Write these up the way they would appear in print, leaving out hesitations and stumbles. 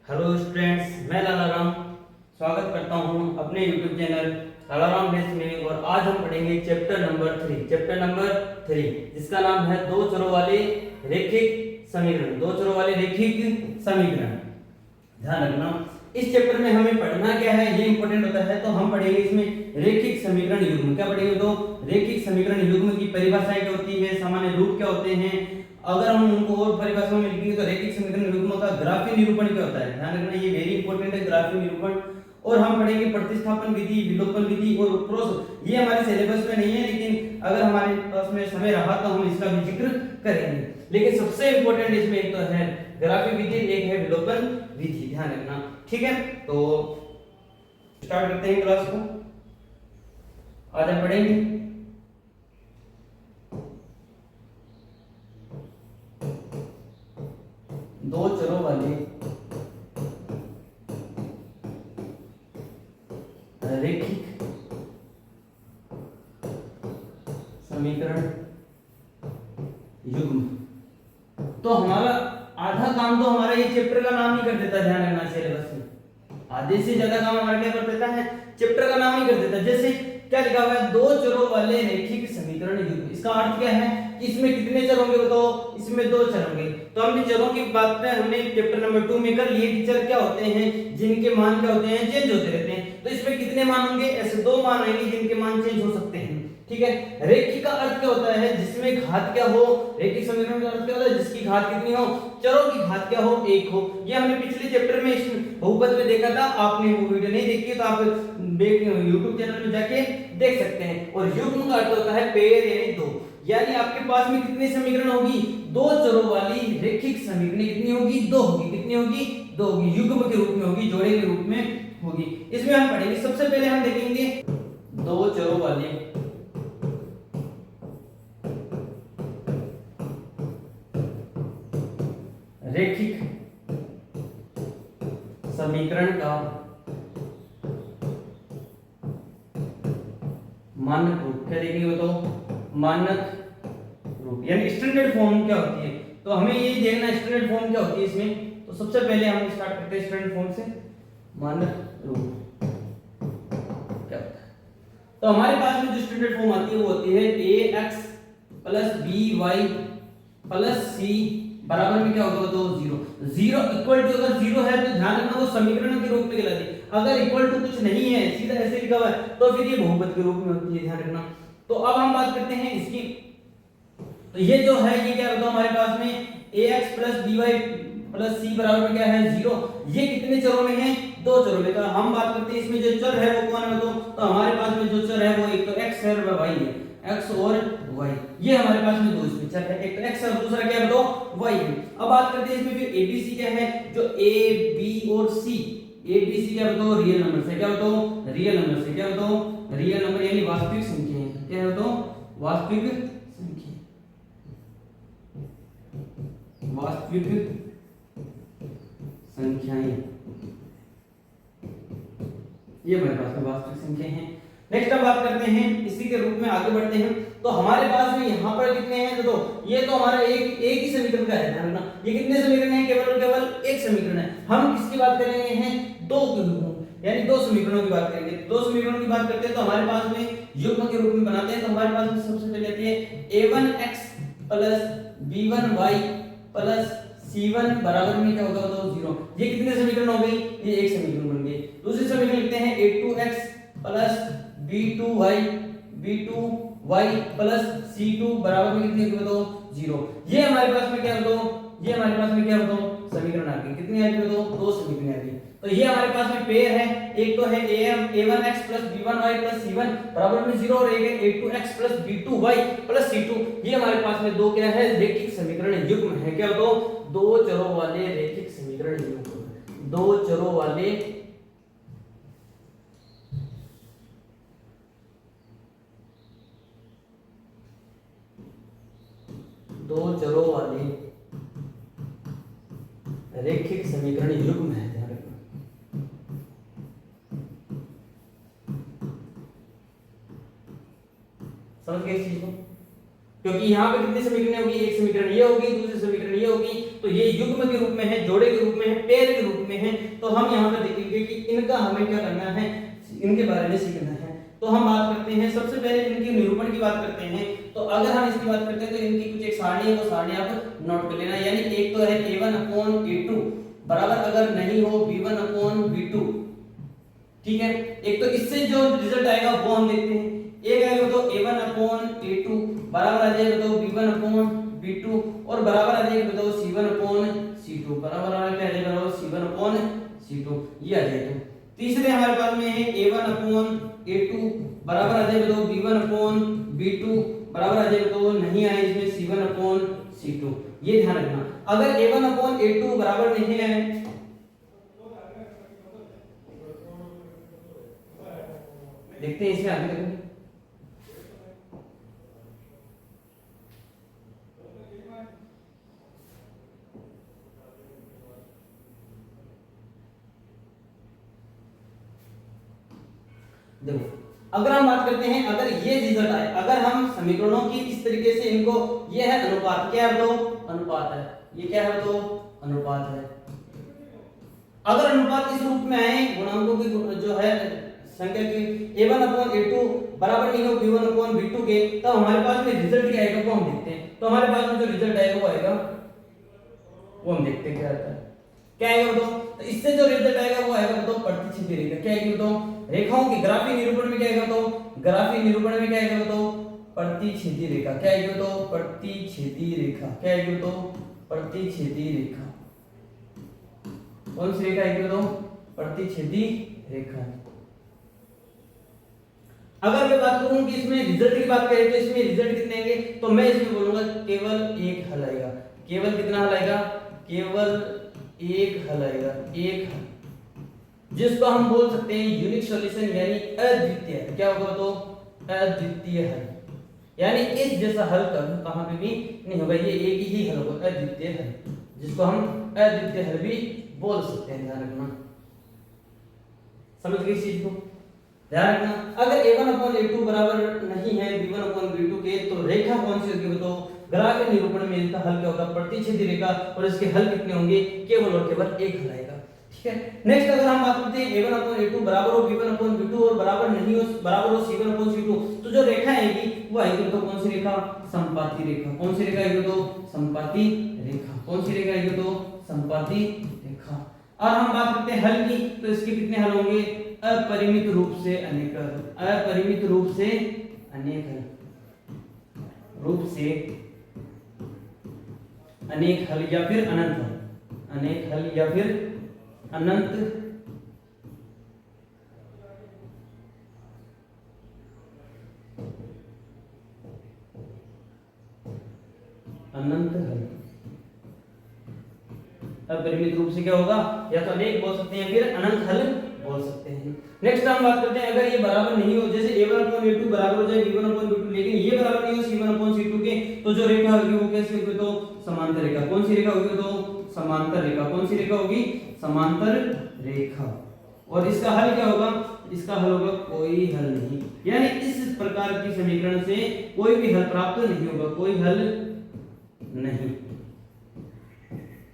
Hello students, मैं लाला राम स्वागत करता हूं अपने YouTube चैनल लाला राम बेस में। और आज हम पढ़ेंगे चैप्टर नंबर 3 जिसका नाम है दो चरों वाले रैखिक समीकरण। ध्यान रखना, इस चैप्टर में हमें पढ़ना क्या है ये इंपॉर्टेंट होता है। तो हम पढ़ेंगे इसमें रैखिक समीकरण युग्म। क्या पढ़ेंगे? तो रैखिक समीकरण युग्म की परिभाषाएं क्या होती है, सामान्य रूप क्या होते हैं। अगर हम उनको और परिभाषा में लिखेंगे तो रैखिक समीकरण युग्म का ग्राफीय निरूपण क्या होता है। ध्यान रखना, ये वेरी इंपॉर्टेंट है, ग्राफीय निरूपण। और हम पढ़ेंगे प्रतिस्थापन विधि, विलोपन विधि और क्रॉस। ये हमारे सिलेबस में नहीं है, लेकिन अगर हमारे पास में समय रहा तो हम इसका भी जिक्र करेंगे। लेकिन सबसे इंपॉर्टेंट इसमें एक तो है ग्राफीय विधि, एक है विलोपन विधि। ध्यान रखना, ठीक है। तो स्टार्ट करते हैं क्लास को। आज हम पढ़ेंगे दो चरों वाले रैखिक समीकरण युग्म। तो हमारा आधा काम तो हमारा ये चैप्टर का नाम ही कर देता है। ध्यान रखना, सिलेबस में आधे से ज्यादा काम हमारा क्या कर देता है, चैप्टर का नाम ही कर देता है। जैसे क्या लिखा हुआ है, दो चरों वाले रैखिक समीकरण युग्म। इसका अर्थ क्या है कि इसमें कितने चर होंगे बताओ? इसमें दो चर होंगे। तो हमने चरों की बात में हमने चैप्टर नंबर 2 में कर लिए कि चर क्या होते हैं, जिनके मान क्या होते हैं, चेंज होते रहते हैं। तो इसमें कितने मान होंगे? ऐसे दो मान आएंगे जिनके मान चेंज हो सकते हैं, ठीक है। रैखिक का अर्थ क्या होता है? जिसमें घात क्या हो। रैखिक समीकरण का अर्थ क्या होता है? जिसकी घात कितनी हो, चरों की घात क्या हो, एक हो। ये हमने पिछले चैप्टर में इस बहुपद में देखा था। आपने वो वीडियो नहीं देखी तो आप YouTube चैनल में जाके देख सकते हैं। और युग्म का अर्थ होता है पेयर, यानी दो। यानी आपके पास में कितने समीकरण होगी? दो चरों वाली रैखिक समीकरण कितनी होगी? दो होगी। कितनी होगी? दो होगी। युग्म के रूप में होगी, जोड़े के रूप में होगी। इसमें हम पढ़ेंगे, सबसे पहले हम देखेंगे दो चरों वाले रैखिक समीकरण का मानक रूप। क्या देखेंगे बताओ? मानक रूप यानी स्टैंडर्ड फॉर्म क्या होती है। तो हमें ये देखना स्टैंडर्ड फॉर्म क्या होती है इसमें। तो सबसे पहले हम स्टार्ट करते हैं स्टैंडर्ड फॉर्म से। मानक रूप क्या होता है? तो हमारे पास में जो स्टैंडर्ड फॉर्म आती है वो होती है ax plus by plus c बराबर में क्या होगा? तो 0 इक्वल टू, अगर 0 है तो ध्यान रखना वो समीकरण के रूप में कहलाती है। अगर इक्वल टू कुछ नहीं है, सीधा ऐसे लिखा हुआ है, तो फिर ये बहुपद के रूप में होती है। ध्यान रखना। तो अब हम बात करते हैं इसकी। तो ये जो है ये क्या बताओ हमारे पास में ax plus by plus c बराबर में क्या है? 0। ये कितने चरों में है? दो चरों में। तो हम बात करते हैं इसमें जो चर है वो कौन है बताओ? तो हमारे पास में जो चर है वो एक तो x है और y है। x और y, ये हमारे पास में दो इसमें चर है, एक तो x है और दूसरा क्या बताओ? y है। अब बात करते हैं इसमें फिर abc क्या है? जो a b और c, abc क्या बताओ? रियल नंबर से। क्या बताओ? रियल नंबर से। क्या बताओ? रियल नंबर यानी वास्तविक संख्या है। क्या है बताओ? वास्तविक संख्या। वास्तविक संख्याएं, ये हमारे पास में वास्तविक संख्या है। नेक्स्ट हम बात करते हैं, इसी के रूप में आगे बढ़ते हैं। तो हमारे पास में यहाँ पर कितने हैं? तो ये तो हमारा एक ही समीकरण का है। ध्यान रखना, ये कितने समीकरण हैं? केवल और केवल एक समीकरण है। हम किसकी बात करेंगे हैं? दो के रूप में, यानी दो समीकरणों की बात करेंगे। दो समीकरणों की बात करते हैं तो हमारे पास में युग्म के रूप में बनाते हैं। तो हमारे पास में सबसे पहले आती है a1x plus b1y plus c1 बराबर में क्या होगा? तो 0। ये कितने समीकरण हो गई? ये एक समीकरण बन गई। दूसरे समीकरण लिखते हैं a2x plus b2y plus c2 बराबर में कितने होगा? तो 0। ये हमारे पास में क्या बताओ? ये हमारे पास में क्या बताओ? समीकरण आ गए। कितनी आ गई बताओ? दो समीकरण आ गई। तो ये हमारे पास में पेयर है। एक तो है a1x plus b1y plus c1 बराबर में 0 और एक है a2x plus b2y plus c2। ये हमारे पास में दो क्या है? रैखिक समीकरण युग्म है। क्या बताओ? दो चरों वाले रैखिक समीकरण युग्म। दो चरों वाले रैखिक समीकरण युग्म है। ध्यान रखना, समझ गए इस चीज को? क्योंकि यहाँ पे कितनी समीकरण होगी? एक समीकरण ये होगी, दूसरी समीकरण ये होगी। तो ये युग्म के रूप में है, जोड़े के रूप में है, पेयर के रूप में हैं, तो हम यहाँ पे देखेंगे कि इनका हमें क्या करना है, इनके बारे में सीखना है। तो हम बात करते हैं, सबसे पहले इनके निरूपण की बात करते हैं। तो अगर हम इसकी बात करते हैं तो इनकी कुछ एक सारणी है, वो सारणी आप नोट कर लेना। यानी एक तो है a1/a2 बराबर अगर नहीं हो b1/b2, ठीक है। एक तो इससे जो रिजल्ट आएगा वो हम देखते हैं। एक आएगा तो a1/a2 बराबर आ जाएगा तो b1/b2 और बराबर आ जाएगा तो c1/c2 बराबर आ जाएगा c1/c2, ये आ जाएगा। तीसरे हमारे पास में है a1/a2 बराबर आ जाएगा तो b1/b2 बराबर आ जाएगा तो नहीं आए इसमें c1/c2, ये ध्यान रखना। अगर a1/a2 बराबर नहीं है, देखते हैं इसमें आगे देखो। देखो अगर हम बात करते हैं, अगर ये रिजल्ट आए, अगर हम समीकरणों की इस तरीके से इनको, ये है अनुपात, क्या है तो अनुपात है, ये क्या है तो अनुपात है। अगर अनुपात इस रूप में आए, गुणांकों की जो है संख्या की a1/a2 बराबर नहीं हो b1/b2 के, तब हमारे पास में रिजल्ट क्या आएगा वो हम देखते हैं। तो हमारे पास में जो रिजल्ट आएगा वो आएगा, वो हम देखते हैं क्या आता है, क्या आएगा तो इससे जो रिजल्ट आएगा वो आएगा तो प्रतिच्छेदी रेखा, क्या आएगी तो रेखाओं की ग्राफी निरूपण में क्या आएगा तो ग्राफी निरूपण में क्या आएगा तो प्रतिच्छेदी रेखा, क्या आएगी तो प्रतिच्छेदी रेखा, क्या आएगी तो प्रतिच्छेदी रेखा। कौन सी रेखा आएगी तो प्रतिच्छेदी रेखा। अगर मैं बात करूं कि इसमें रिजल्ट की बात करें तो इसमें रिजल्ट कितने आएंगे, तो मैं इसमें बोलूंगा केवल एक हल आएगा। केवल कितना हल आएगा, केवल एक हल आएगा, एक हल, जिसको हम बोल सकते हैं यूनिक सॉल्यूशन यानी अद्वितीय। क्या होगा तो अद्वितीय हल, यानी इस जैसा हल कहां पे भी नहीं होगा, ये एक ही हल होगा, अद्वितीय हल, जिसको हम अद्वितीय हल भी बोल सकते हैं। ध्यान रखना, समझ गए इस चीज को, ध्यान रखना। अगर a1/a2 बराबर नहीं है b1/b2 के, तो रेखा कौन सी होगी तो ग्राफ के निरूपण में इसका हल क्या होगा, प्रतिच्छेदी रेखा, और इसके हल कितने होंगे, केवल और केवल एक हल आएगा, ठीक है। नेक्स्ट अगर हम बात करते हैं a1/a2 बराबर हो b1/b2 और बराबर नहीं हो, बराबर हो c1/c2, तो जो रेखा आएगी वो आएगी तो कौन सी रेखा, संपाती रेखा। कौन सी रेखा आएगी तो संपाती रेखा, कौन सी रेखा आएगी तो संपाती रेखा। और हम बात करते हैं हल की, तो इसके कितने हल होंगे, अपरिमित रूप से अनेक हल, अपरिमित रूप से अनेक हल, रूप से अनेक हल या फिर अनंत हल, अनेक हल या फिर अनंत अनंत हल। अपरिमित रूप से क्या होगा, या तो अनेक बोल सकते हैं फिर अनंत हल बोल सकते हैं। नेक्स्ट हम बात करते हैं, अगर ये बराबर नहीं हो, जैसे a1/a2 बराबर हो जाए b1/b2, लेकिन ये बराबर नहीं हो c1/c2 के, तो जो रेखा होगी वो कैसी होगी तो समांतर रेखा। कौन सी रेखा होगी तो समांतर रेखा। कौन सी रेखा होगी, समांतर रेखा। और इसका हल क्या होगा, इसका हल होगा कोई हल नहीं, यानी इस प्रकार की समीकरण से कोई भी हल प्राप्त नहीं होगा, कोई हल नहीं।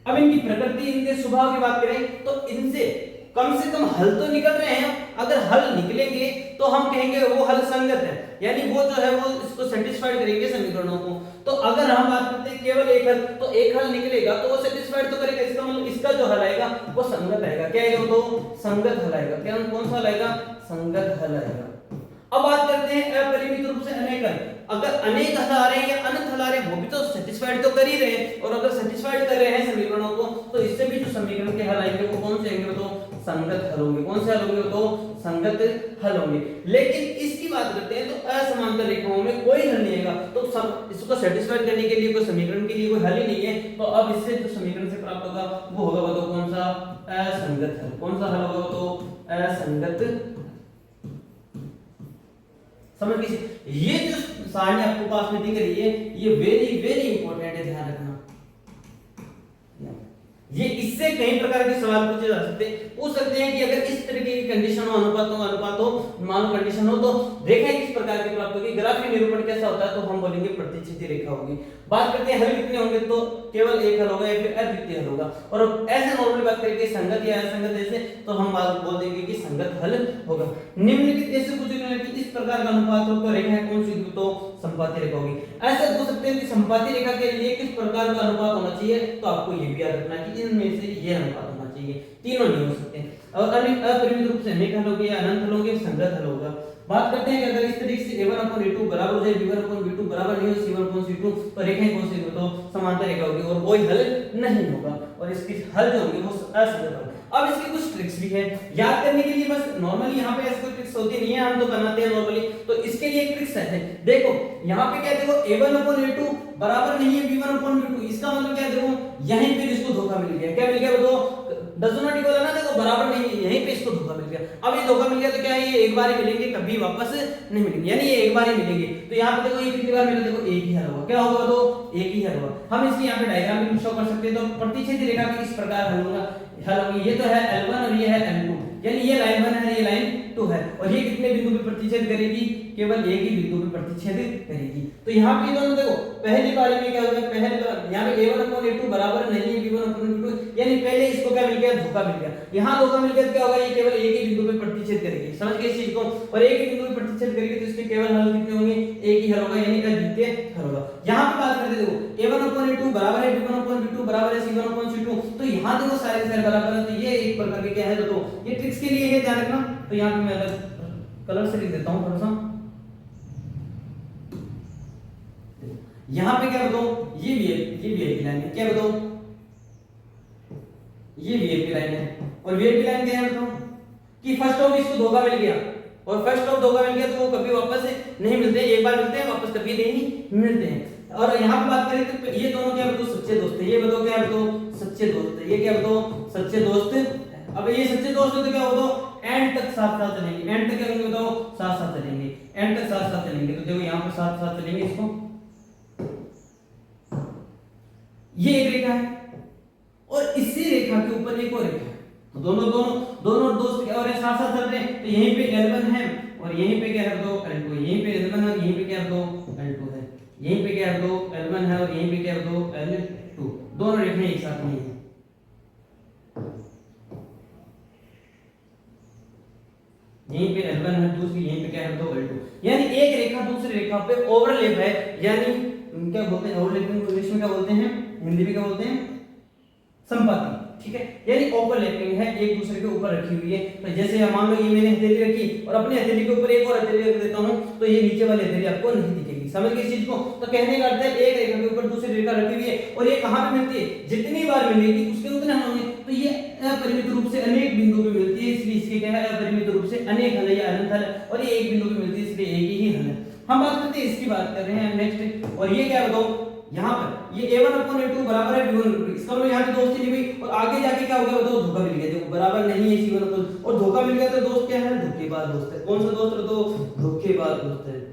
अब इनकी प्रकृति, इनके स्वभाव की बात करें तो इनसे कम से कम हल तो निकल रहे हैं। अगर हल निकलेंगे तो हम कहेंगे वो हल संगत है, यानी वो जो है वो इसको सेटिस्फाइड करेंगे समीकरणों को। तो अगर हम बात करते हैं केवल एक हल, तो एक हल निकलेगा तो वो सेटिस्फाइड तो करेगा, इसका मतलब इसका जो हल आएगा वो संगत आएगा। क्या आएगा तो संगत हल आएगा। क्या, कौन सा हल आएगा, संगत हल आएगा। अब बात करते हैं अपरिमित रूप से अनेक हल। अगर अनेक हल आ रहे हैं या अनंत हल आ रहे हैं, वो भी तो सेटिस्फाइड तो कर ही रहे हैं, और अगर सेटिस्फाइड कर रहे हैं समीकरणों को, तो इससे भी जो समीकरण के हल आएंगे वो कौन से आएंगे तो संगत हल होंगे। कौन से हल होंगे तो संगत हल होंगे। लेकिन इसकी बात करते हैं तो असमांतर रेखाओं में कोई हल नहीं आएगा, तो इसको सेटिस्फाइड करने के लिए कोई समीकरण के लिए कोई हल ही नहीं है। तो अब इससे जो समीकरण से प्राप्त होगा वो होगा तो कौन सा, असंगत हल। कौन सा हल होगा तो असंगत। समझ लीजिए, ये जो सारणी आपको पास में दिख रही है ये वेरी वेरी इंपॉर्टेंट है, ध्यान रखना। ये इससे कई प्रकार के सवाल पूछे जा सकते हैं। पूछ सकते हैं कि अगर इस तरीके की कंडीशन हो, अनुपात हो, मान लो कंडीशन हो, तो रेखाएं किस प्रकार की प्राप्त होगी, ग्राफीय निरूपण कैसा होता है, तो हम बोलेंगे प्रतिच्छेदी रेखा होगी। बात करते हैं हल कितने होंगे, तो केवल एक हल होगा या फिर अद्वितीय हल होगा। और ऐसे नॉर्मली बात करेंगे संगत या असंगत ऐसे, तो हम बात बोल देंगे कि संगत हल होगा। निम्नलिखित ऐसे पूछेंगे कि इस प्रकार का अनुपात हो तो रेखाएं कौन सी होगी, तो संपाती रेखा होगी। ऐसे पूछ सकते हैं कि संपाती रेखा के लिए किस प्रकार का अनुपात होना चाहिए, तो आपको ये भी याद रखना कि इनमें से ये अनुपात होना चाहिए, तीनों नहीं हो सकते। और अपरिमित रूप से अनेक हल होंगे या अनंत हल होंगे, संगत हल होगा। बात करते हैं कि अगर इस तरीके से a1/a2 बराबर हो जाए b1/b2 बराबर नहीं हो c1/c2, तो रेखाएं कौन सी होगी, तो समांतर रेखा होगी और कोई हल नहीं होगा, और इसके हल जो होंगे वो असंगत होंगे। अब इसकी कुछ ट्रिक्स भी है याद करने के लिए, बस नॉर्मली यहाँ पे ऐसी कोई ट्रिक्स होती नहीं है, हम तो बनाते हैं नॉर्मली, तो इसके लिए एक ट्रिक्स है। देखो यहाँ पे क्या है, देखो a1/a2 बराबर नहीं है b1/b2, इसका मतलब क्या है, देखो यहीं पे इसको धोखा मिल गया। क्या मिल गया, बताओ, डज नॉट इक्वल है ना, देखो बराबर नहीं है, यहीं पे इसको धोखा मिल गया। अब ये धोखा मिल गया तो क्या है, ये एक बार ही मिलेंगे, कभी वापस नहीं मिलेंगे, यानी ये एक बार ही मिलेंगे। तो यहाँ पे देखो ये कितनी बार मिला, देखो एक ही हल होगा। क्या होगा, तो एक ही हल होगा। हम इसकी यहाँ पे डायग्राम भी शो कर सकते हैं। तो प्रतिच्छेदी रेखा की इस प्रकार हल होगा, हल होगी। ये तो है L1 और ये है L2, यानी ये लाइन 1 है, ये लाइन 2 है, और ये कितने बिंदु पे प्रतिच्छेद करेगी, केवल एक ही बिंदु पे प्रतिच्छेद करेगी। तो यहाँ पे दोनों देखो पहली बारी में क्या होगा, पहले बार यहाँ पे a1/a2 बराबर नहीं है b1/b2, यानी पहले इसको क्या मिल गया, धोखा मिल गया। यहाँ धोखा मिल गया तो क्या होगा, ये केवल एक ही बिंदु पे प्रतिच्छेद करेगी, समझ गए इस चीज को, और एक ही बिंदु पे प्रतिच्छेद करेगी तो इसके केवल हल कितने होंगे, एक ही हल होगा, यानी अद्वितीय हल होगा। यहाँ पे बात करते देखो a1/a2 बराबर है b1/b2 बराबर है c1/c2, तो यहाँ देखो सारे सारे बराबर है, तो ये एक प्रकार के क्या है, तो ये ट्रिक्स के लिए है, ध्यान रखना। तो यहाँ पे मैं अलग कलर से लिख देता हूँ थोड़ा सा। यहाँ पे क्या बताओ, ये वीआईपी लाइन है, क्या बताओ, ये वीआईपी लाइन है, और वीआईपी लाइन क्या है बताओ, कि फर्स्ट ऑफ इसको धोखा मिल गया, और फर्स्ट ऑफ धोखा मिल गया तो वो कभी वापस नहीं मिलते, एक बार मिलते हैं, वापस कभी नहीं मिलते हैं। और यहाँ पे बात करें तो ये दोनों क्या बताओ, सच्चे दोस्त है, ये बताओ क्या बताओ, सच्चे दोस्त है, ये क्या बताओ, सच्चे दोस्त। अब ये सच्चे दोस्त है तो क्या बताओ, एंड तक साथ साथ चलेंगे, एंड तक क्या करेंगे बताओ, साथ साथ चलेंगे, एंड तक साथ साथ चलेंगे। तो देखो यहाँ पर साथ साथ चलेंगे, इसको ये एक रेखा है और इसी रेखा के ऊपर एक और रेखा है, तो दोनों दोनों दोनों दोस्त क्या हो रहे हैं, साथ साथ चल रहे हैं। तो यहीं पे L1 है और यहीं पे क्या है, दो L2, यहीं पे L1 है और यहीं पे क्या है, दो L2 है, यहीं पे क्या है, दो L1 है और यहीं पे क्या है, दो L2, दोनों रेखाएं एक साथ नहीं है। यहीं पे L1 है, दूसरी यहीं पे क्या है, दो L2, यानी एक रेखा दूसरी रेखा पे ओवरलैप है, यानी क्या बोलते हैं, ओवरलैपिंग को इंग्लिश में क्या बोलते हैं, हिंदी में क्या बोलते हैं, संपाती, ठीक है, यानी ओवरलैपिंग है, एक दूसरे के ऊपर रखी हुई है। तो जैसे मान लो ये मैंने हथेली रखी और अपनी हथेली के ऊपर एक और हथेली रख देता हूं, तो ये नीचे वाली हथेली आपको नहीं दिखेगी, समझ गए इस चीज को। तो कहने का अर्थ है एक रेखा के ऊपर दूसरी रेखा रखी हुई है, और ये कहां पे मिलती है, जितनी बार मिलेगी उसके उतने हल होंगे। तो ये अपरिमित रूप से अनेक बिंदु पे मिलती है, इसलिए इसके क्या है, अपरिमित रूप से अनेक हल या अनंत हल, और ये एक बिंदु पे मिलती है, इसलिए एक ही हल है। हम बात करते हैं इसकी, बात कर रहे हैं नेक्स्ट, और ये क्या बताओ, यहाँ पर ये a1/a2 बराबर है b1/b2, इसका मतलब यहाँ पे दोस्ती नहीं हुई, और आगे जाके क्या हो गया बताओ, धोखा मिल गया, देखो बराबर नहीं है c1/, और धोखा मिल गया तो दोस्त क्या है, धोखेबाज दोस्त है। कौन सा दोस्त है, तो धोखेबाज दोस्त है।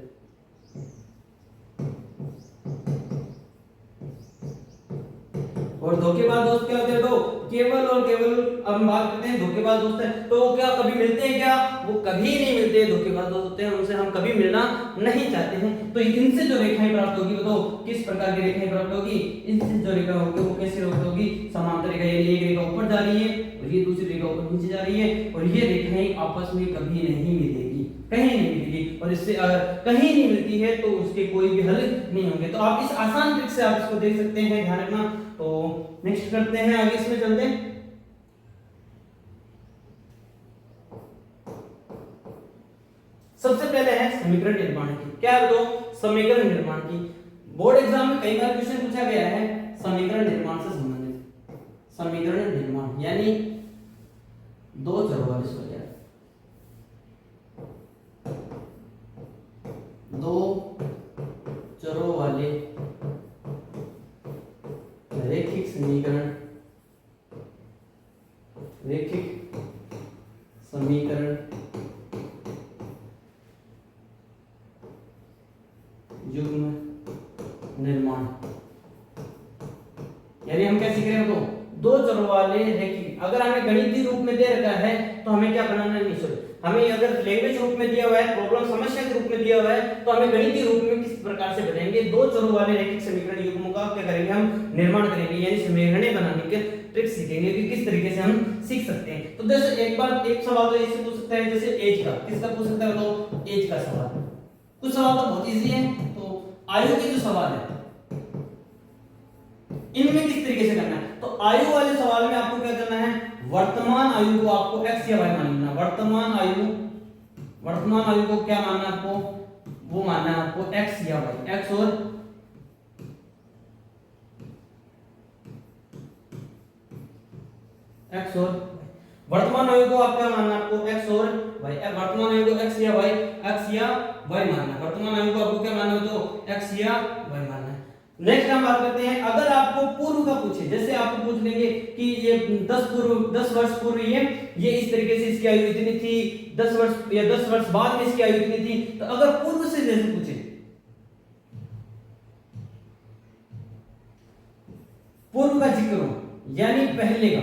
और धोखेबाज दोस्त क्या होते हैं, तो केवल और केवल, अब हम बात करते हैं धोखेबाज दोस्त है, तो वो क्या कभी मिलते हैं क्या, वो कभी नहीं मिलते, धोखेबाज दोस्त होते हैं, उनसे हम कभी मिलना नहीं चाहते हैं। तो इनसे जो रेखाएं प्राप्त होगी, बताओ किस प्रकार की रेखाएं प्राप्त होगी, इनसे जो रेखा होगी वो कैसे प्राप्त होगी, समांतर रेखा, यानी एक रेखा ऊपर जा रही है और ये दूसरी रेखा ऊपर नीचे जा रही है, और ये रेखाएं आपस में कभी नहीं मिलेगी, कहीं नहीं मिलेगी, और इससे अगर कहीं नहीं मिलती है तो उसके कोई भी हल नहीं होंगे। तो आप इस आसान ट्रिक से आप इसको देख सकते हैं, ध्यान रखना। तो नेक्स्ट करते हैं, आगे इसमें चलते हैं। सबसे पहले है समीकरण निर्माण की, क्या है तो समीकरण निर्माण की। बोर्ड एग्जाम में कई बार क्वेश्चन पूछा गया है समीकरण निर्माण से संबंधित। समीकरण निर्माण यानी दो चरों वाले समीकरण, दो चरों वाले रैखिक समीकरण, रैखिक समीकरण युग्म निर्माण, यानी हम क्या सीख रहे हैं, तो दो चरों वाले हमें गणितीय रूप में दे रखा है तो हमें क्या बनाना है, नहीं सॉरी, हमें अगर लैंग्वेज रूप में दिया हुआ है, प्रॉब्लम समस्या के रूप में दिया हुआ है, तो हमें गणितीय रूप में किस प्रकार से बनाएंगे, दो चरों वाले रैखिक समीकरण युग्मों का क्या करेंगे, हम निर्माण करेंगे, यानी समीकरण बनाने के ट्रिक सीखेंगे कि किस तरीके से हम सीख सकते हैं। तो जैसे एक बार एक सवाल तो ऐसे पूछ सकता है, जैसे एज का, किसका पूछ सकता है, तो एज का सवाल। कुछ सवाल तो बहुत इजी है, तो आयु के जो सवाल है इनमें किस तरीके से करना है, तो आयु वाले सवाल में आपको क्या करना है, वर्तमान आयु को आपको x या y मानना है। वर्तमान आयु को क्या मानना है आपको, वो मानना है आपको x या y, x और वर्तमान आयु को आप क्या मानना है, आपको x और y, वर्तमान आयु को x या y मानना है। वर्तमान आयु को आपको क्या मानना है, तो x या y मानना है। नेक्स्ट हम बात करते हैं, अगर आपको पूर्व का पूछे, जैसे आपको पूछ लेंगे कि ये 10 वर्ष पूर्व ये इस तरीके से इसकी आयु इतनी थी, 10 वर्ष या 10 वर्ष बाद में इसकी आयु इतनी थी, तो अगर पूर्व से जैसे पूछे, पूर्व का जिक्र हो यानी पहले का,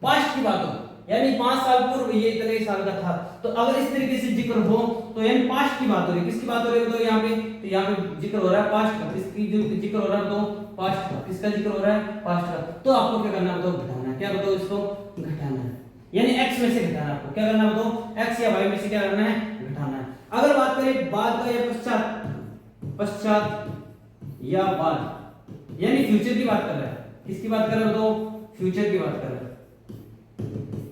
पास्ट की बात हो यानी 5 साल पूर्व ये इतने साल का था, तो अगर इस तरीके से जिक्र हो तो यानी पास्ट की बात हो रही है। किसकी बात हो रही है, तो यहाँ पे जिक्र हो रहा है पास्ट का, किसकी जो जिक्र हो रहा है, तो पास्ट का, किसका जिक्र हो रहा है, पास्ट का। तो आपको क्या करना है, तो घटाना है, क्या बताओ, इसको घटाना है, यानी x में से घटाना है। आपको क्या करना है, तो x या y में से क्या करना है, घटाना है। अगर बात करें बाद का या पश्चात या बाद, यानी फ्यूचर की बात कर रहा है, किसकी बात कर रहा है, तो फ्यूचर की बात कर रहा है।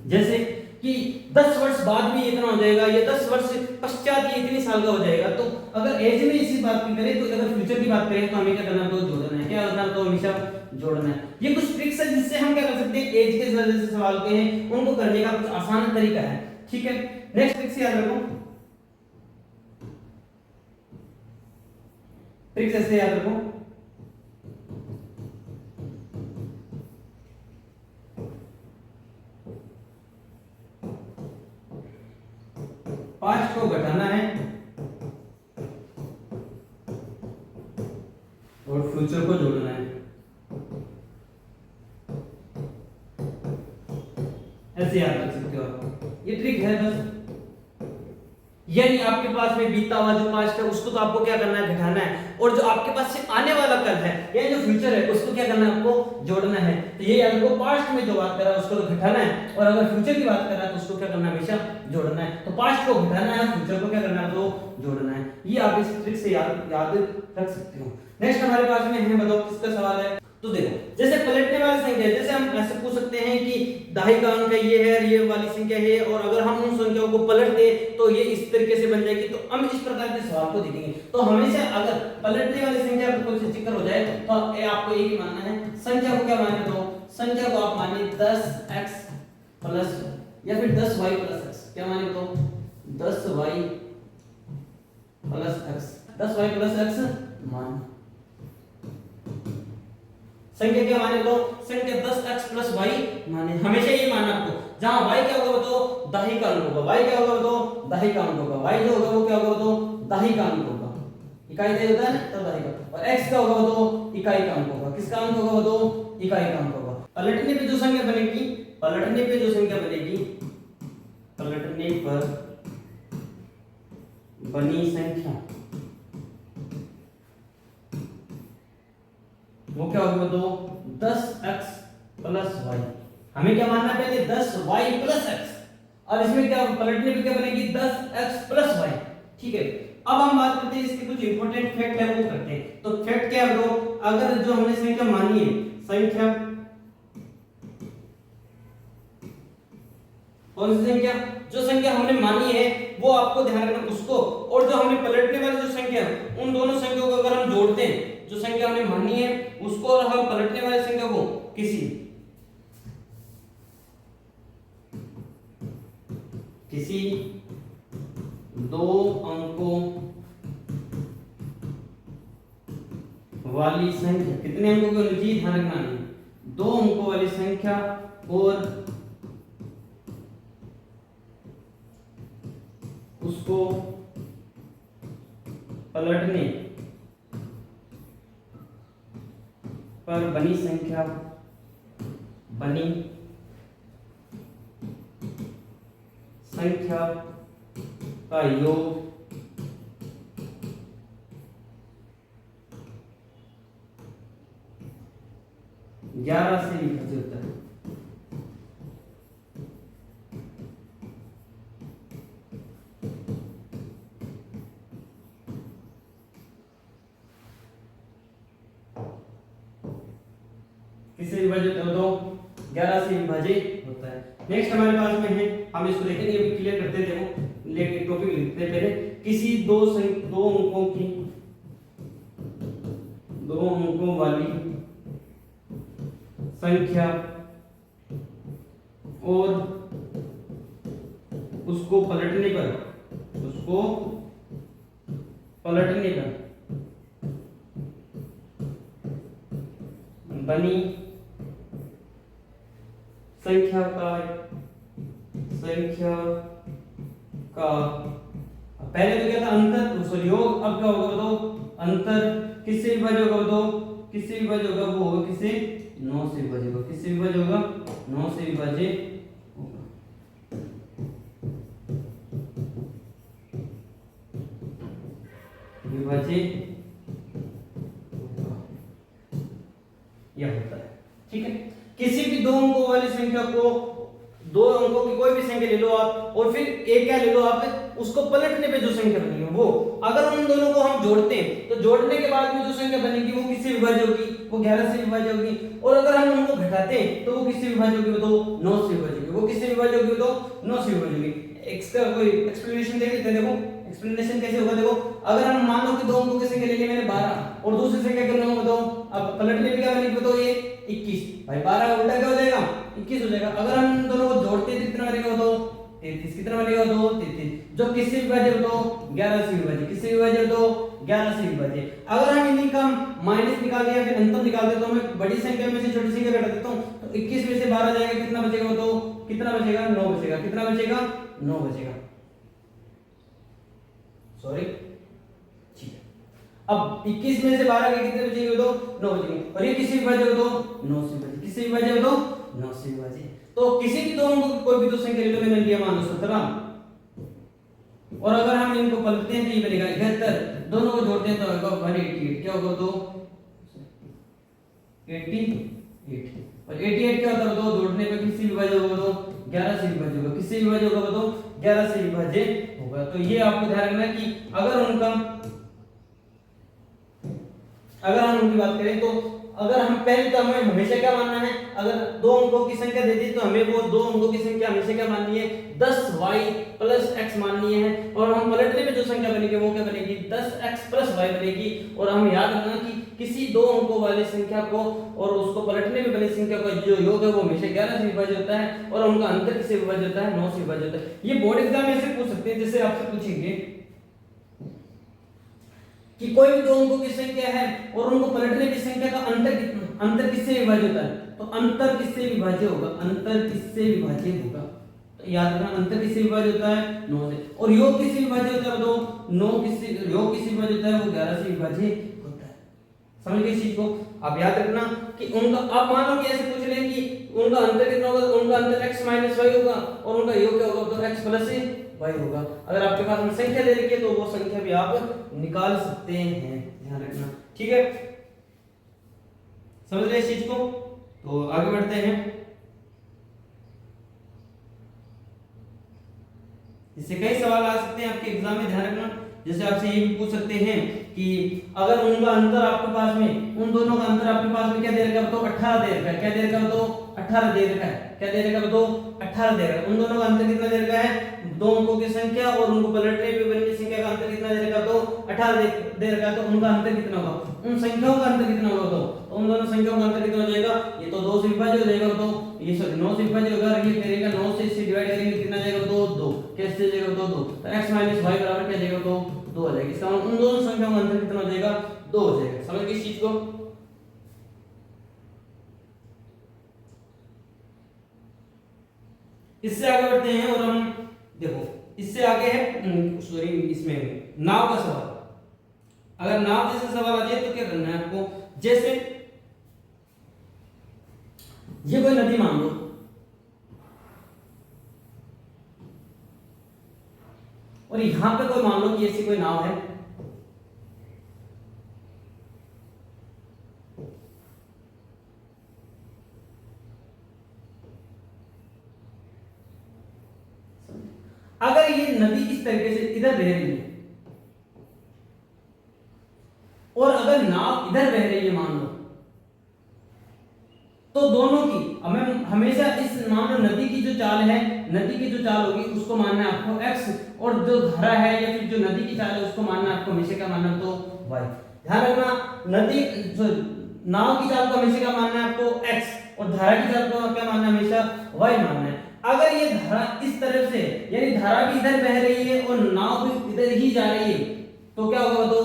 जैसे कि 10 वर्ष बाद में इतना हो जाएगा या 10 वर्ष पश्चात ये इतनी साल का हो जाएगा, तो अगर एज में इसी बात की करें, तो अगर फ्यूचर की बात करें तो हमें क्या करना है, तो जोड़ना है, क्या करना है, तो हमेशा जोड़ना है। ये कुछ ट्रिक्स है जिससे हम क्या कर सकते हैं, एज के वजह से सवाल के हैं उनको करने का कुछ आसान तरीका है, ठीक है। नेक्स्ट ट्रिक्स याद रखो, ट्रिक्स ऐसे याद रखो, पास्ट को घटाना है और फ्यूचर को जोड़ना है, ऐसे याद रख सकते हो आप, ये ट्रिक है बस। यानी आपके पास में बीता हुआ जो पास्ट है उसको तो आपको क्या करना है, घटाना है, और जो आपके पास से आने वाला कल है यानी जो फ्यूचर है उसको क्या करना है, आपको जोड़ना है। तो ये यानी वो पास्ट में जो बात कर रहा है उसको तो घटाना है, और अगर फ्यूचर की बात कर रहा है तो उसको क्या करना है, हमेशा जोड़ना है। तो पास्ट को घटाना है, फ्यूचर को क्या करना है, तो जोड़ना है। ये आप इस ट्रिक से याद रख सकते हो। नेक्स्ट हमारे पास में है, बताओ किसका सवाल है, तो देखो जैसे पलटने वाली संख्या, जैसे हम ऐसे पूछ सकते हैं कि दाहिने का अंक ये है, ये वाली संख्या है, और अगर हम उन संख्याओं को पलट दें तो ये इस तरीके से बन जाएगी। तो हम इस प्रकार के सवाल को देखेंगे, तो हमेशा अगर पलटने वाली संख्या को कोई जिक्र हो जाए तो आपको ये मानना है, संख्या को क्या मानना है, तो संख्या को आप मानिए 10x प्लस या फिर 10y प्लस x, क्या मानिए, तो 10y plus x, 10y plus x मान संख्या क्या माने, तो संख्या 10x प्लस y माने, हमेशा ये मानना आपको, जहां y क्या होगा तो दाहिने का अंक होगा, y क्या होगा तो दाहिने का अंक होगा, y जो होगा वो क्या होगा तो दाहिने का अंक होगा, इकाई दे होता है ना, तो दाहिने का, और x का होगा तो इकाई का अंक होगा, किसका अंक होगा तो इकाई का अंक होगा। पलटने पे जो संख्या बनेगी, पलटने पे जो संख्या बनेगी, पलटने पर बनी संख्या वो क्या होगा, तो 10x प्लस y, हमें क्या मानना पहले 10y प्लस x, और इसमें क्या पलटने पे क्या बनेगी 10x प्लस y, ठीक है। अब हम बात करते हैं इसके कुछ इंपॉर्टेंट फैक्ट है वो करते हैं। तो फैक्ट क्या है ब्रो, अगर जो हमने संख्या मानी है, संख्या कौन सी संख्या, जो संख्या हमने मानी है वो आपको ध्यान रखना उसको, और जो हमने पलटने वाली जो संख्या उन दोनों संख्याओं को अगर हम जोड़ते हैं, जो संख्या हमने मानी है उसको और हम पलटने वाली संख्या को किसी दो अंकों वाली संख्या, कितने अंकों की जी ध्यान रखना है, 2 अंकों वाली संख्या और उसको पलटने पर बनी संख्या बनी संख्या का योग 11 से विभाज्य होता है। किससे विभाजित होता है? तो 11 से विभाजित होता है। नेक्स्ट हमारे पास में है, हम इसको देखेंगे, अभी क्लियर करते थे वो, लेकिन टॉपिक लिखते हैं पहले। किसी दो अंकों वाली संख्या और उसको पलटने पर बनी संख्या का पहले तो क्या था अंतर, सॉरी योग, अब क्या होगा तो अंतर किससे विभाज्य होगा? तो किससे विभाज्य होगा? वो होगा किससे? 9 से विभाज्य होगा। किससे विभाज्य होगा? 9 से विभाज्य होगा। विभाज्य यह होता है, ठीक है। किसी भी दो अंकों वाली संख्या को, दो अंकों की कोई भी संख्या ले लो आप, और फिर एक क्या ले लो आप, उसको पलटने पे जो संख्या बनेगी वो, अगर उन दोनों को हम जोड़ते हैं तो जोड़ने के बाद में जो संख्या बनेगी वो किससे विभाज्य होगी? वो 11 से विभाज्य होगी। और अगर हम उनको घटाते हैं तो वो किससे विभाज्य होगी? तो 9 से विभाज्य होगी। वो किससे विभाज्य होगी? तो 9 से विभाज्य होगी। इसका कोई एक्सप्लेनेशन देख लेते हैं। देखो एक्सप्लेनेशन कैसे होगा, देखो अगर हम मान लो कि दो अंकों की संख्या ले ली मैंने 12 और दूसरी संख्या का 9 बताओ, अब पलटने पे क्या बनेगी बताओ? ये 21 भाई, 12 उल्टा क्या हो जाएगा? 21 हो जाएगा। अगर हम दोनों को जोड़ते हैं कितना बनेगा? तो 33। कितना बनेगा? तो 33। जो किससे विभाज्य हो? तो 11 से विभाज्य। किससे विभाज्य हो? तो 11 से विभाज्य। अगर हम इन्हीं का माइनस निकाल दिया फिर अंतर निकाल दे तो मैं बड़ी संख्या में से छोटी संख्या घटा देता हूं, तो 21 में से 12 जाएगा, कितना बचेगा? तो कितना बचेगा? 9 बचेगा। कितना बचेगा? 9 बचेगा, सॉरी, ठीक है। अब 21 में से 12 के कितने बचेंगे? तो 9 बचेंगे। और ये किससे विभाज्य हो? तो 9 से विभाज्य। किससे विभाज्य हो? तो 9 से विभाज्य। तो किसी भी दो अंकों की कोई भी दो संख्या ले लो, मैंने लिया मान लो 17, और अगर हम इनको पलटते हैं तो ये बनेगा 71, दोनों को जोड़ते हैं तो होगा 188। क्या होगा? तो 88। और 88 क्या होता है? तो जोड़ने पे किससे विभाज्य होगा? तो 11 से विभाज्य होगा। किससे विभाज्य होगा? तो 11 से विभाज्य होगा। तो ये आपको ध्यान रखना है कि अगर हम उनकी बात करें तो अगर हम पहले तो हमें हमेशा क्या मानना है, अगर दो अंकों की संख्या दे दी तो हमें वो दो अंकों की संख्या हमेशा क्या माननी है? 10y प्लस x माननी है। और हम पलटने में जो संख्या बनेगी वो क्या बनेगी? 10x प्लस y बनेगी। और हम याद रखना कि किसी दो अंकों वाली संख्या को और उसको पलटने में बनी संख्या का जो योग है वो हमेशा 11 से विभाज्य होता है, और उनका अंतर किससे विभाज्य होता है? 9 से विभाज्य होता है। ये बोर्ड एग्जाम में से पूछ सकते हैं, जैसे आपसे पूछेंगे कि कोई भी दो अंकों की संख्या है और उनको पलटने की संख्या का अंतर कितना, अंतर किससे विभाज्य होता है? तो अंतर किससे विभाज्य होगा? अंतर किससे विभाज्य होगा? तो याद रखना अंतर किससे विभाज्य होता है? 9 से। और योग किससे विभाज्य होता है? तो 9 किससे, योग किससे विभाज्य होता है? वो 11 से विभाज्य होता है। समझ गए इस चीज को? आप याद रखना कि उनका, आप मान लो कि ऐसे पूछ लें कि उनका अंतर कितना होगा? उनका अंतर x माइनस y होगा और उनका योग क्या होगा? तो x प्लस y होगा। अगर आपके पास में संख्या दे रखी है तो वो संख्या भी आप निकाल सकते हैं, ध्यान रखना, ठीक है। समझ रहे इस चीज को? तो आगे बढ़ते हैं। इससे कई सवाल आ सकते हैं आपके एग्जाम में, ध्यान रखना। जैसे आपसे ये भी पूछ सकते हैं कि अगर उनका अंतर आपके पास में, उन दोनों का अंतर आपके पास में क्या दे रखा है? तो 18 दे रखा है। क्या दे रखा है? तो 18 दे रखा है। क्या दे रखा है? तो 18 दे रखा है। उन दोनों का अंतर कितना दे रखा है? दो अंकों की संख्या और उनको पलटने पे बनी संख्या का अंतर कितना दे रखा है? तो 18 दे रखा है। तो उनका अंतर कितना होगा? उन संख्याओं का अंतर कितना होगा? तो उन दोनों संख्याओं का अंतर कितना हो जाएगा? ये तो 2 से विभाज्य हो जाएगा, तो ये 9 से विभाज्य होगा, ये करेगा 9 से इसे डिवाइड करेंगे कितना जाएगा? तो 2। कैसे जाएगा? तो 2। तो x माइनस y बराबर क्या जाएगा? तो 2 हो जाएगा। इसका मतलब उन दोनों संख्याओं का अंतर कितना हो जाएगा? 2 हो जाएगा। समझ गए इस चीज को? इससे आगे बढ़ते हैं और हम देखो इससे आगे है, सॉरी, इसमें नाव का सवाल। अगर नाव जैसे सवाल आ जाए तो क्या करना है आपको? जैसे ये कोई नदी मान लो, और यहां पे कोई मान लो कि ऐसी कोई नाव है, अगर ये नदी इस तरीके से इधर बह रही है और अगर नाव इधर बह रही है मान लो, तो दोनों की हमें हमेशा इस मान लो नदी की जो चाल है, नदी की जो चाल होगी उसको मानना है आपको x, और जो धारा है या फिर जो नदी की चाल है उसको मानना है आपको हमेशा क्या मानना है, तो y। ध्यान रखना, नदी जो नाव की चाल को हमेशा क्या मानना है आपको x, और धारा की चाल को क्या मानना है, हमेशा y मानना है। अगर ये धारा इस तरफ से, यानी धारा भी इधर बह रही है और नाव भी इधर ही जा रही है, तो क्या होगा, तो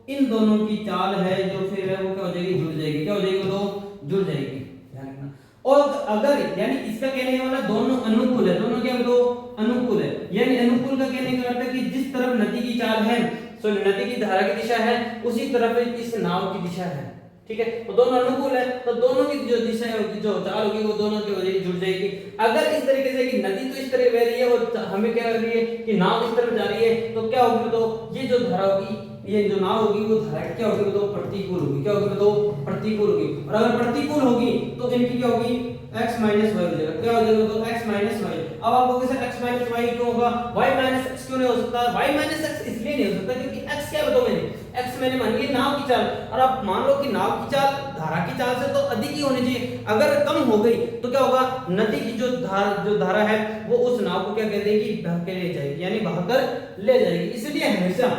इन दोनों की चाल है जो फिर है वो क्या हो जाएगी, जुड़ जाएगी। क्या हो जाएगी, तो जुड़ जाएगी। ध्यान रखना। और अगर यानी इसका कहने वाला दोनों अनुकूल है, दोनों क्या है, तो अनुकूल है, यानी अनुकूल का कहने का अर्थ है कि जिस तरफ नदी की चाल है, सो नदी की धारा की दिशा है, उसी तरफ इस नाव की दिशा है। ठीक है, तो दोनों अनुकूल है, तो दोनों की जो दिशा होगी, जो चाल होगी, वो दोनों की हो जाएगी, जुड़ जाएगी। अगर इस तरीके से कि नदी तो इस तरह बह रही है और हमें क्या कर रही है कि नाव इस तरफ जा रही है, तो क्या होगी, तो ये जो धारा होगी, ये जो नाव होगी, वो धारा क्या होगी, तो प्रतिकूल होगी। क्या होगी, तो प्रतिकूल होगी। और अगर प्रतिकूल होगी तो इनकी क्या होगी, x माइनस वाई हो जाएगा। क्या हो जाएगा, तो x माइनस वाई। अब आप कहोगे सर x माइनस वाई क्यों होगा, y माइनस x क्यों नहीं हो सकता। y माइनस x इसलिए नहीं हो सकता क्योंकि x क्या बताओ मैंने, x मैंने मान लिया नाव की चाल, और आप मान लो कि नाव की चाल धारा की चाल से तो अधिक ही होनी चाहिए। अगर कम हो गई तो क्या होगा, नदी की जो धारा है वो उस नाव को क्या कर देगी, बह के ले जाएगी, यानी बहकर ले जाएगी। इसलिए हमेशा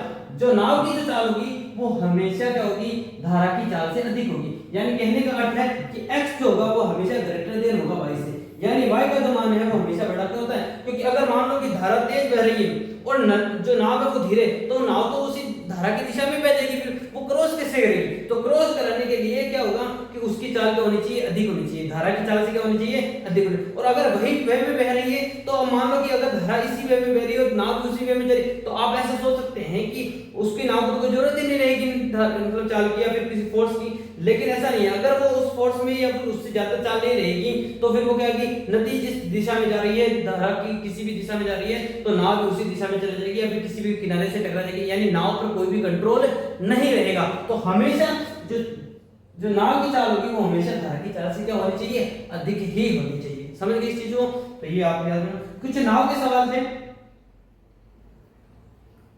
जो नाव की जो चाल होगी वो हमेशा क्या होगी, धारा की चाल से अधिक होगी। यानी कहने का अर्थ है कि x जो होगा वो हमेशा ग्रेटर देन होगा y से, यानी y का जो मान है वो हमेशा बड़ा क्यों होता है, क्योंकि अगर मान लो कि धारा तेज बह रही है और जो नाव है वो धीरे, तो नाव तो उसी धारा की दिशा में बह जाएगी, फिर वो क्रॉस कैसे करेगी। तो क्रॉस कराने के लिए क्या होगा कि उसकी चाल क्या होनी चाहिए, अधिक होनी चाहिए, धारा की चाल से क्या होनी चाहिए, अधिक होनी। और अगर वही वे में बह रही है, तो मान लो कि अगर धारा इसी वे में बह रही है और नाव उसी वे में जा रही है, तो आप ऐसा सोच सकते हैं कि उसकी नाव को कोई जरूरत ही नहीं रहेगी मतलब चाल की या फिर किसी फोर्स की। लेकिन ऐसा नहीं है, अगर वो उस फोर्स में या फिर उससे ज्यादा चाल नहीं रहेगी, तो फिर वो क्या है कि नदी जिस दिशा में जा रही है, धारा की किसी भी दिशा में जा रही है, तो नाव भी उसी दिशा में चली जाएगी या फिर किसी भी किनारे से टकरा जाएगी, यानी नाव पर कोई भी कंट्रोल नहीं रहेगा। तो हमेशा जो नाव की चाल होगी वो हमेशा धारा की चाल से क्या होनी चाहिए, अधिक ही होनी चाहिए। समझ गए इस चीज को, तो ये आप याद रखना। कुछ नाव के सवाल थे,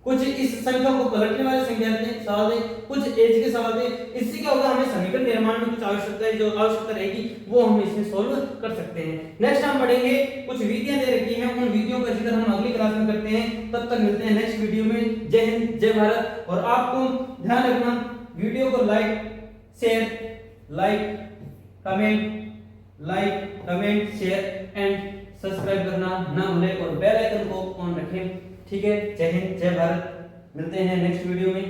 कुछ इस संख्या को पलटने वाले संख्या थे सवाल थे, कुछ एज के सवाल थे। इससे क्या होगा, हमें समीकरण निर्माण में कुछ आवश्यकता है, जो आवश्यकता रहेगी वो हम इसमें सोल्व कर सकते हैं। नेक्स्ट हम पढ़ेंगे, कुछ विधियां दे रखी हैं, उन विधियों का जिक्र हम अगली क्लास में करते हैं। तब तक मिलते हैं नेक्स्ट वीडियो में। जय हिंद, जय भारत। और आपको ध्यान रखना, वीडियो को like comment share and subscribe करना ना भूलें और बेल आइकन को ऑन रखें। ठीक है, जय हिंद, जय भारत। मिलते हैं नेक्स्ट वीडियो में।